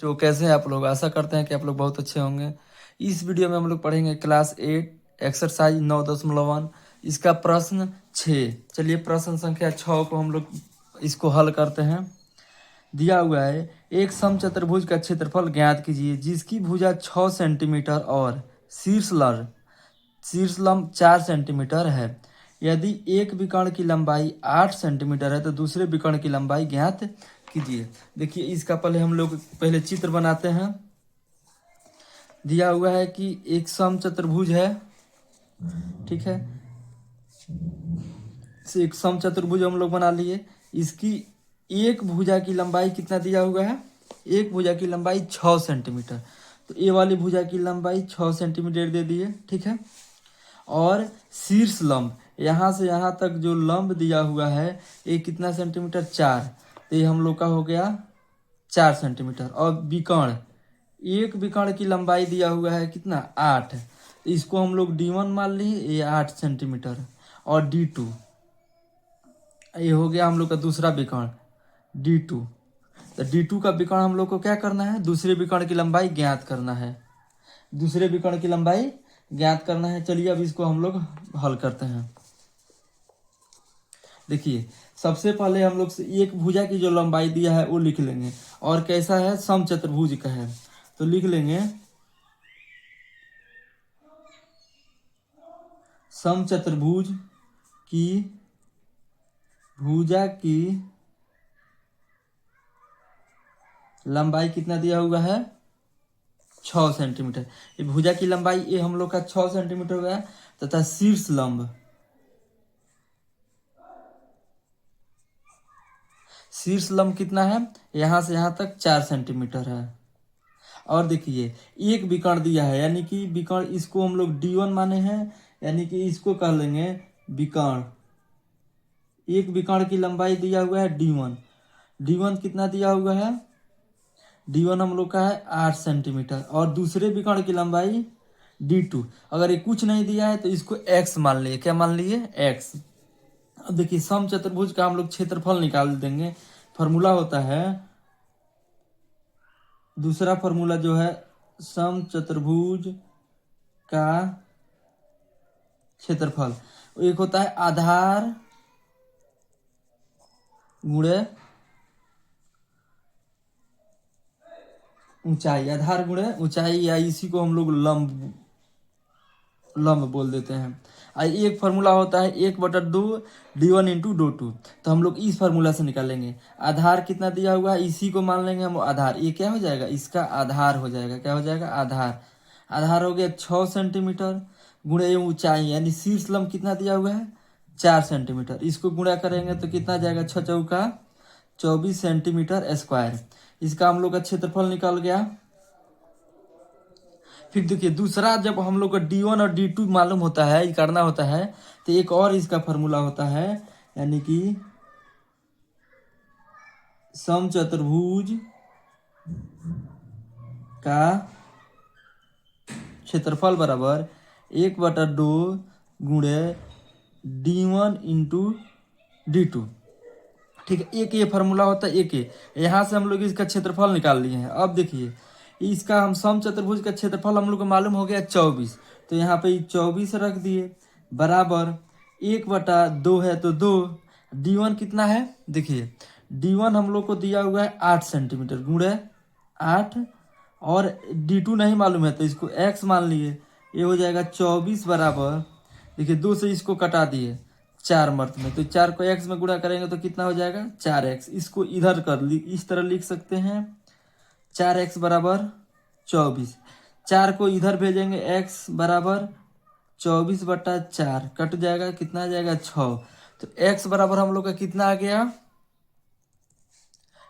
तो कैसे हैं आप लोग। आशा करते हैं कि आप लोग बहुत अच्छे होंगे। इस वीडियो में हम लोग पढ़ेंगे क्लास 8 एक्सरसाइज 9.1 इसका प्रश्न 6। चलिए प्रश्न संख्या 6 को हम लोग इसको हल करते हैं। दिया हुआ है एक समचतुर्भुज का क्षेत्रफल ज्ञात कीजिए जिसकी भुजा 6 सेंटीमीटर और शीर्षलंब 4 सेंटीमीटर है। यदि एक विकर्ण की लंबाई 8 सेंटीमीटर है तो दूसरे विकर्ण की लंबाई ज्ञात कीजिए। देखिए इसका पहले हम लोग चित्र बनाते हैं। दिया हुआ है कि एक समचतुर्भुज है, ठीक है। एक समचतुर्भुज हम लोग बना लिए। इसकी एक भुजा की लंबाई कितना दिया हुआ है, एक भुजा की लंबाई 6 सेंटीमीटर। तो ए वाली भुजा की लंबाई 6 सेंटीमीटर दे दिए, ठीक है। और शीर्ष लंब यहाँ से यहाँ तक जो लंब दिया हुआ है ये कितना सेंटीमीटर, 4। तो ये हम लोग का हो गया 4 सेंटीमीटर। और विकर्ण, एक विकर्ण की लंबाई दिया हुआ है कितना, 8। तो इसको हम लोग D1 मान लिए, ये 8 सेंटीमीटर। और D2 ये हो गया हम लोग का दूसरा विकर्ण D2। तो D2 का विकर्ण हम लोग को क्या करना है, दूसरे विकर्ण की लंबाई ज्ञात करना है। दूसरे विकर्ण की लंबाई ज्ञात करना है। चलिए अब इसको हम लोग हल करते हैं। देखिए सबसे पहले हम लोग एक भुजा की जो लंबाई दिया है वो लिख लेंगे। और कैसा है, समचतुर्भुज का है तो लिख लेंगे समचतुर्भुज की भुजा की लंबाई कितना दिया हुआ है, 6 सेंटीमीटर। ये भुजा की लंबाई ये हम लोग का 6 सेंटीमीटर हो गया। तथा शीर्ष लंब कितना है, यहां से यहां तक 4 सेंटीमीटर है। और देखिए एक विकर्ण दिया है, यानी कि विकर्ण इसको हम लोग D1 माने हैं, यानी कि इसको कह लेंगे विकर्ण। एक विकर्ण की लंबाई दिया हुआ है D1। D1 कितना दिया हुआ है, D1 हम लोग का है 8 सेंटीमीटर। और दूसरे विकर्ण की लंबाई D2। अगर ये कुछ नहीं दिया है तो इसको x मान लिए। क्या मान लिए, x। अब देखिए समचतुर्भुज का हम लोग क्षेत्रफल निकाल देंगे। फॉर्मूला होता है, दूसरा फॉर्मूला जो है समचतुर्भुज का क्षेत्रफल, एक होता है आधार गुणे ऊंचाई। आधार गुणे ऊंचाई, या इसी को हम लोग लंब बोल देते हैं। एक फार्मूला होता है 1/2 D1 इंटू D2। तो हम लोग इस फार्मूला से निकालेंगे। आधार कितना दिया हुआ है इसी को मान लेंगे हम आधार। ये क्या हो जाएगा, इसका आधार हो जाएगा। क्या हो जाएगा, आधार। आधार हो गया 6 सेंटीमीटर गुणे ऊंचाई, यानी शीर्ष लंब कितना दिया हुआ है, 4 सेंटीमीटर। इसको गुणा करेंगे तो कितना जाएगा, 6 चौका 24 सेंटीमीटर स्क्वायर। इसका हम लोग का क्षेत्रफल निकल गया। फिर देखिए दूसरा, जब हम लोग को D1 और D2 मालूम होता है, ये करना होता है, तो एक और इसका फॉर्मूला होता है, यानी कि समचतुर्भुज का क्षेत्रफल बराबर 1/2 गुणे D1 इंटू D2। ठीक है, एक ये फार्मूला होता है। एक यहाँ से हम लोग इसका क्षेत्रफल निकाल लिए हैं। अब देखिए इसका हम समचतुर्भुज का क्षेत्रफल हम लोग को मालूम हो गया 24। तो यहाँ पे 24 रख दिए बराबर 1/2 है तो 2। D1 कितना है, देखिए D1 हम लोग को दिया हुआ है 8 सेंटीमीटर गुणे 8। और D2 नहीं मालूम है तो इसको x मान लिए। ये हो जाएगा 24 बराबर, देखिए 2 से इसको कटा दिए 4 मर्त में, तो 4 को x में गुणा करेंगे तो कितना हो जाएगा, 4x। इसको इधर इस तरह लिख सकते हैं, 4x बराबर 24। 4 को इधर भेजेंगे, x बराबर 24/4 कट जाएगा, कितना आ जाएगा 6। तो x बराबर हम लोग का कितना आ गया,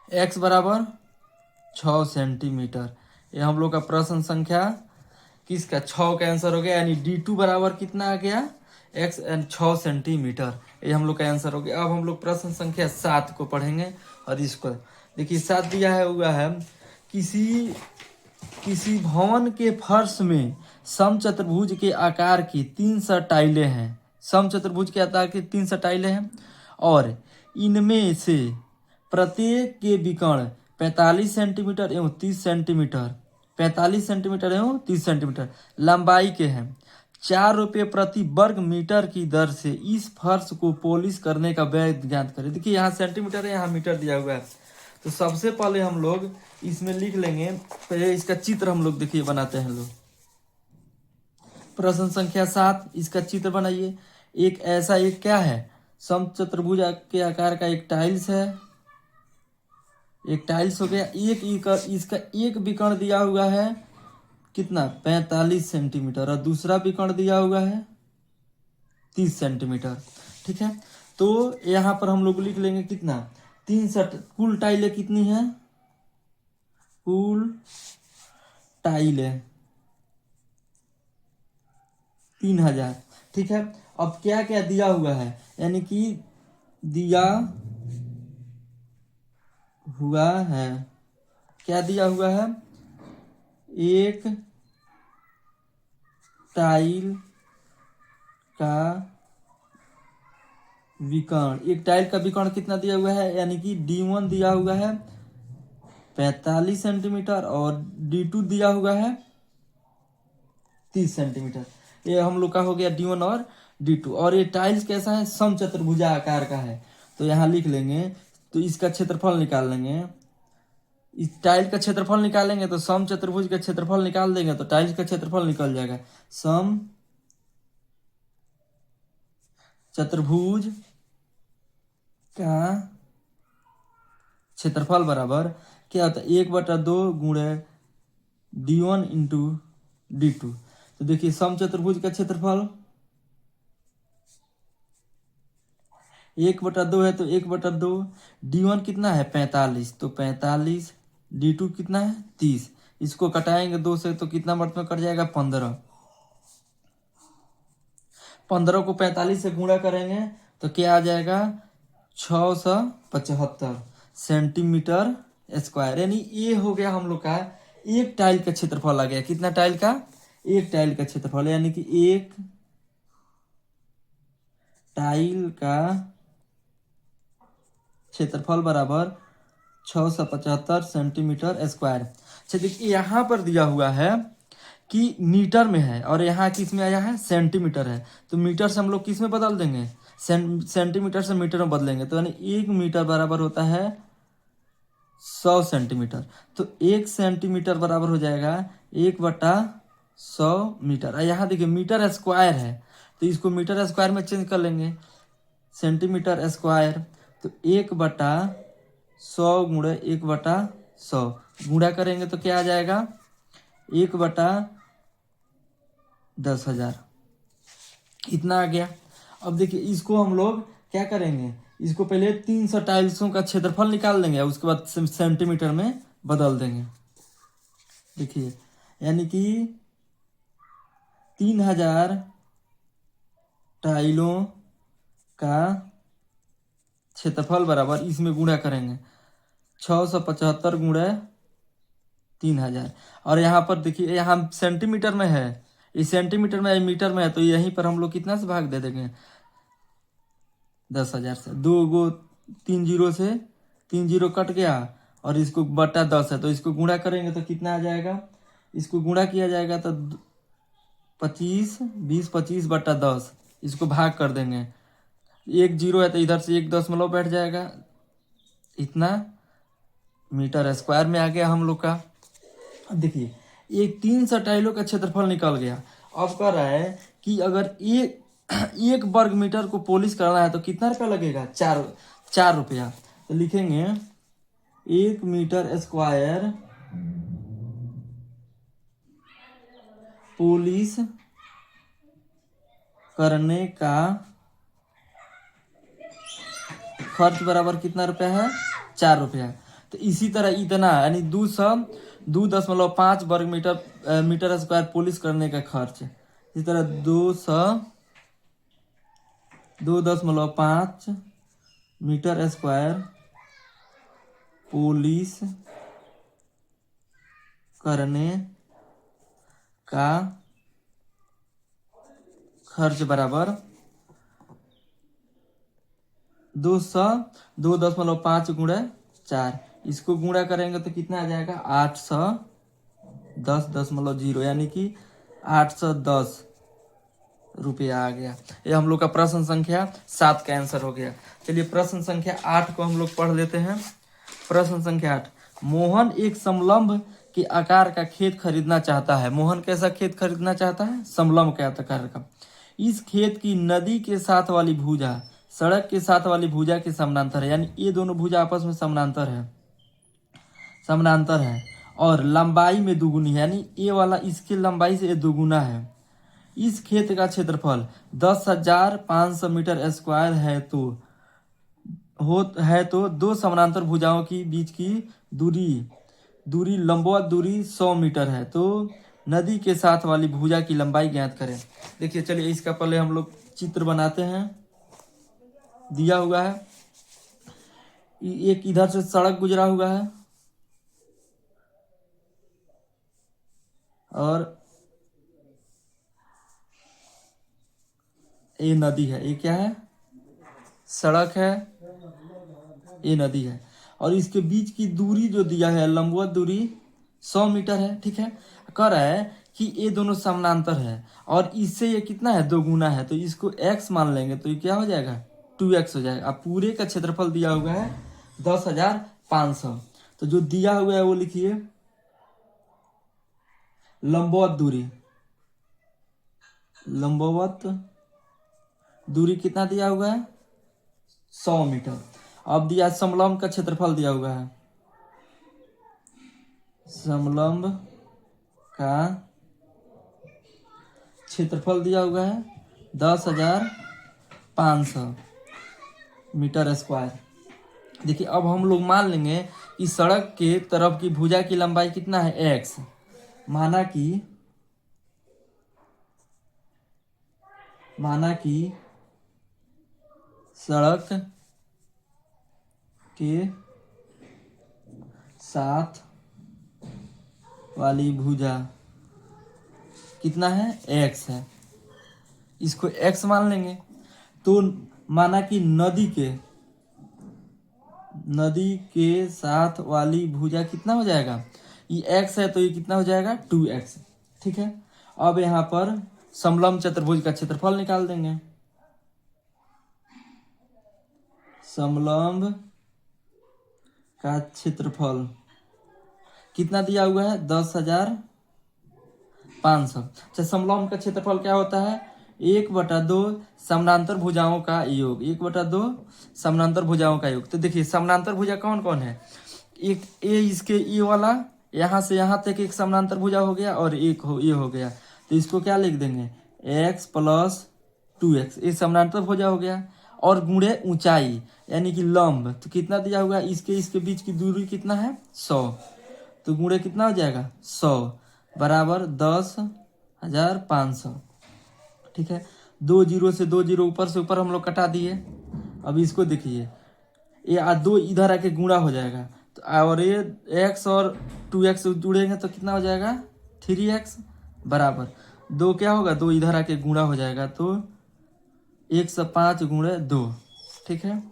x बराबर 6 सेंटीमीटर। ये हम लोग का प्रश्न संख्या किसका, 6 का आंसर हो गया। यानी D2 बराबर कितना आ गया, x एंड 6 सेंटीमीटर। ये हम लोग का आंसर हो गया। अब हम लोग प्रश्न संख्या 7 को पढ़ेंगे। और इसको देखिए 7 दिया है हुआ है, किसी भवन के फर्श में समचतुर्भुज के आकार की 3 टाइलें हैं। समचतुर्भुज के आकार की 3 टाइलें हैं और इनमें से प्रत्येक के विकर्ण 45 सेंटीमीटर एवं 30 सेंटीमीटर, 45 सेंटीमीटर एवं 30 सेंटीमीटर लंबाई के हैं। 4 रुपये प्रति वर्ग मीटर की दर से इस फर्श को पॉलिश करने का व्यय ज्ञात करें। देखिए यहाँ सेंटीमीटर है, यहाँ मीटर दिया हुआ है। तो सबसे पहले हम लोग इसमें लिख लेंगे, पहले इसका चित्र हम लोग देखिए बनाते हैं लोग। प्रश्न संख्या 7, इसका चित्र बनाइए। एक ऐसा एक क्या है, समचतुर्भुज के आकार का एक टाइल्स है, एक टाइल्स हो गया। इसका एक विकर्ण दिया हुआ है कितना, 45 सेंटीमीटर, और दूसरा विकर्ण दिया हुआ है 30 सेंटीमीटर। ठीक है, तो यहाँ पर हम लोग लिख लेंगे कितना, 3 कुल टाइलें कितनी है, कुल टाइलें 3000। ठीक है, अब क्या क्या दिया हुआ है, यानी कि दिया हुआ है, क्या दिया हुआ है, एक टाइल का विकर्ण, एक टाइल का विकर्ण कितना दिया हुआ है, यानी कि D1 दिया हुआ है 45 सेंटीमीटर और D2 दिया हुआ है 30 सेंटीमीटर। ये हम लोग का हो गया D1 और D2। और ये टाइल्स कैसा है, समचतुर्भुजा आकार का है। तो यहाँ लिख लेंगे, तो इसका क्षेत्रफल निकाल लेंगे। इस टाइल का क्षेत्रफल निकालेंगे तो सम चतुर्भुज का क्षेत्रफल निकाल देंगे तो टाइल्स का क्षेत्रफल निकल जाएगा। सम चतुर्भुज का क्षेत्रफल बराबर क्या होता है, 1/2 गुणे D1 इंटू D2। तो देखिए सम चतुर्भुज का क्षेत्रफल 1/2 है तो 1/2, D1 कितना है 45, तो 45, D2 कितना है 30। इसको कटाएंगे 2 से तो कितना मर्द में कट जाएगा 15। 15 को 45 से गुणा करेंगे तो क्या आ जाएगा 675 सेंटीमीटर स्क्वायर। यानी ये हो गया हम लोग का एक टाइल का क्षेत्रफल आ गया। कितना टाइल का, एक टाइल का क्षेत्रफल, यानी कि एक टाइल का क्षेत्रफल बराबर 675 सेंटीमीटर स्क्वायर। अच्छा देखिए यहाँ पर दिया हुआ है कि मीटर में है और यहाँ किस में आया है सेंटीमीटर है। तो मीटर से हम लोग किस में बदल देंगे, सेंटीमीटर से मीटर में बदलेंगे। तो यानी 1 मीटर बराबर होता है 100 सेंटीमीटर। तो 1 सेंटीमीटर बराबर हो जाएगा 1/100 मीटर। यहाँ देखिए मीटर स्क्वायर है तो इसको मीटर स्क्वायर में चेंज कर लेंगे, सेंटीमीटर स्क्वायर। तो 1/100 गुणे 1/100 गुणा करेंगे तो क्या आ जाएगा 1/10,000, इतना आ गया। अब देखिए इसको हम लोग क्या करेंगे, इसको पहले 300 टाइल्सों का क्षेत्रफल निकाल देंगे और उसके बाद सेंटीमीटर में बदल देंगे। देखिए यानी कि 3000 टाइलों का क्षेत्रफल बराबर इसमें गुणा करेंगे 675 गुणे 3000। और यहाँ पर देखिए यहाँ सेंटीमीटर में है, इस सेंटीमीटर में मीटर में है, तो यहीं पर हम लोग कितना से भाग दे देंगे 10,000 से। 3 जीरो से 3 जीरो कट गया और इसको बटा 10 है तो इसको गुणा करेंगे तो कितना आ जाएगा, इसको गुणा किया जाएगा तो 25, 20, 25/10, इसको भाग कर देंगे। 1 जीरो है तो इधर से 1 दशमलव बैठ जाएगा, इतना मीटर स्क्वायर में आ गया हम लोग का। अब देखिए एक 300 टाइलों का क्षेत्रफल निकल गया। अब कह रहा है कि अगर एक वर्ग मीटर को पॉलिश करना है तो कितना रुपया लगेगा, 4 रुपया। तो लिखेंगे 1 मीटर स्क्वायर पॉलिश करने का खर्च बराबर कितना रुपया है 4 रुपया। तो इसी तरह इतना यानी 2.5 वर्ग मीटर स्क्वायर पॉलिश करने का खर्च। इसी तरह 2.5 मीटर स्क्वायर पॉलिश करने का खर्च बराबर 2.5 गुणे 4 इसको गुणा करेंगे तो कितना आ जाएगा 810.0 यानी कि 810 रुपया आ गया। ये हम लोग का प्रश्न संख्या 7 का आंसर हो गया। चलिए प्रश्न संख्या 8 को हम लोग पढ़ लेते हैं। प्रश्न संख्या 8, मोहन एक समलंब के आकार का खेत खरीदना चाहता है। मोहन कैसा खेत खरीदना चाहता है? समलंब के आकार का। इस खेत की नदी के साथ वाली भुजा सड़क के साथ वाली भुजा के समानांतर है, यानी ये दोनों भुजा आपस में समानांतर है और लंबाई में दुगुनी है, यानी ये वाला इसकी लंबाई से ये दुगुना है। इस खेत का क्षेत्रफल 10,500 मीटर स्क्वायर है तो दो समानांतर भुजाओं की बीच की दूरी लंबवत दूरी 100 मीटर है, तो नदी के साथ वाली भुजा की लंबाई ज्ञात करें। देखिए चलिए इसका पहले हम लोग चित्र बनाते हैं। दिया हुआ है एक इधर से सड़क गुजरा हुआ है और ये नदी है। ये क्या है? सड़क है, ये नदी है और इसके बीच की दूरी जो दिया है लंबवत दूरी 100 मीटर है। ठीक है, कह रहा है कि ये दोनों समानांतर है और इससे ये कितना है? 2 गुना है, तो इसको x मान लेंगे तो ये क्या हो जाएगा? 2x हो जाएगा। अब पूरे का क्षेत्रफल दिया हुआ है 10,500, तो जो दिया हुआ है वो लिखिए लंबवत दूरी कितना दिया हुआ है? 100 मीटर। अब दिया समलंब का क्षेत्रफल दिया हुआ है, समलंब का क्षेत्रफल दिया हुआ है 10,500 मीटर स्क्वायर। देखिए अब हम लोग मान लेंगे कि सड़क के तरफ की भुजा की लंबाई कितना है? x। माना कि सड़क के साथ वाली भुजा कितना है? x है, इसको x मान लेंगे। तो माना कि नदी के साथ वाली भुजा कितना हो जाएगा? ये x है तो ये कितना हो जाएगा? 2x। ठीक है, अब यहाँ पर समलंब चतुर्भुज का क्षेत्रफल निकाल देंगे। समलंब का क्षेत्रफल कितना दिया हुआ है? 10,500। अच्छा, समलंब का क्षेत्रफल क्या होता है? 1/2 समानांतर भुजाओं का योग। 1/2 समानांतर भुजाओं का योग। तो देखिए समानांतर भुजा कौन कौन है? एक ए इसके ये वाला यहाँ से यहाँ तक एक समानांतर भुजा हो गया और ये हो गया, तो इसको क्या लिख देंगे? x + 2x। ये समानांतर भुजा हो गया और गुणे ऊंचाई यानी कि लंब, तो कितना दिया हुआ है? इसके बीच की दूरी कितना है? 100, तो गुणे कितना हो जाएगा? 100 बराबर 10,500। ठीक है, 2 जीरो से 2 जीरो ऊपर से ऊपर हम लोग कटा दिए। अब इसको देखिए, ये 2 इधर आके गुणा हो जाएगा, तो और ये x और 2x जुड़ेंगे तो कितना हो जाएगा? 3x बराबर 2 क्या होगा? 2 इधर आके गुणा हो जाएगा, तो 105 गुणे 2। ठीक है,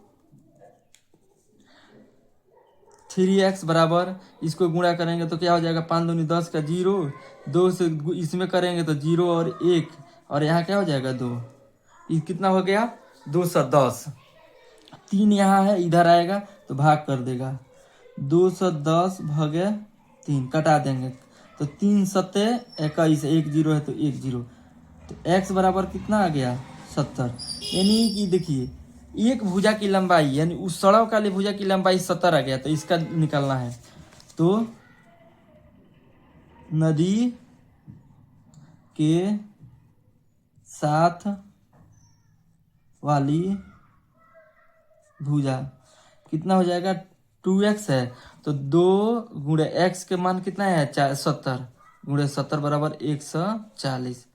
3x बराबर इसको गुणा करेंगे तो क्या हो जाएगा? 5 दूनी 10 का 0, 2 से इसमें करेंगे तो 0 और 1 और यहाँ क्या हो जाएगा? 2। ये कितना हो गया? 210। 3 यहाँ है, इधर आएगा तो भाग कर देगा। 210 भागे 3 कटा देंगे तो 3 सत्ते 21, 1 0 है तो 1 0, तो x बराबर कितना आ गया? 70। यानी कि देखिए एक भुजा की लंबाई यानी उस सड़क वाली भुजा की लंबाई 70 आ गया, तो इसका निकालना है। तो नदी के साथ वाली भुजा कितना हो जाएगा? 2x है, तो 2 गुणे x के मान कितना है? 70 गुणे 70 बराबर 140।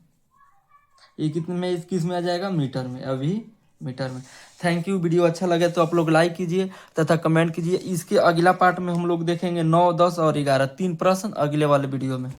ये कितने में किस में आ जाएगा? मीटर में। अभी मीटर में। Thank you. वीडियो अच्छा लगे तो आप लोग लाइक कीजिए तथा कमेंट कीजिए। इसके अगला पार्ट में हम लोग देखेंगे 9, 10 और 11 3 प्रश्न अगले वाले वीडियो में।